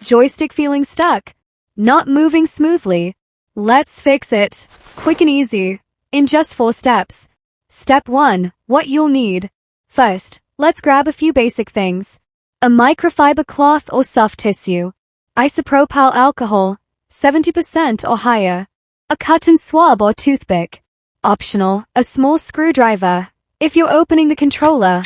Joystick feeling stuck? Not moving smoothly? Let's fix it. Quick and easy. In just 4 steps. Step 1. What you'll need. First, let's grab a few basic things. A microfiber cloth or soft tissue. Isopropyl alcohol, 70% or higher. A cotton swab or toothpick. Optional, a small screwdriver. If you're opening the controller.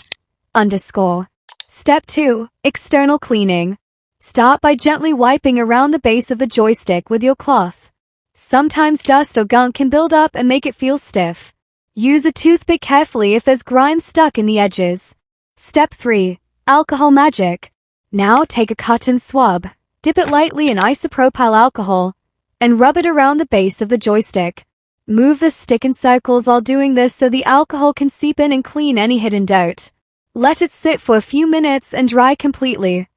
Step 2. External cleaning. Start by gently wiping around the base of the joystick with your cloth. Sometimes dust or gunk can build up and make it feel stiff. Use a toothpick carefully if there's grime stuck in the edges. Step 3. Alcohol magic. Now take a cotton swab, dip it lightly in isopropyl alcohol, and rub it around the base of the joystick. Move the stick in circles while doing this so the alcohol can seep in and clean any hidden dirt. Let it sit for a few minutes and dry completely.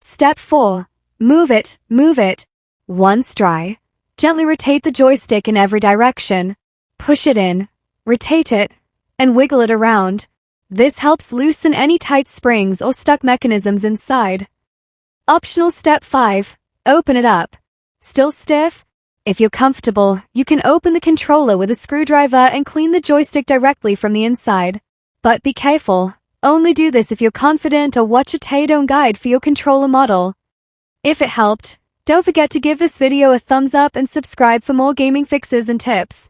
Step 4. Move it. Once dry, gently rotate the joystick in every direction. Push it in, rotate it, and wiggle it around. This helps loosen any tight springs or stuck mechanisms inside. Optional step 5. Open it up. Still stiff? If you're comfortable, you can open the controller with a screwdriver and clean the joystick directly from the inside. But be careful. Only do this if you're confident or watch a teardown guide for your controller model. If it helped, don't forget to give this video a thumbs up and subscribe for more gaming fixes and tips.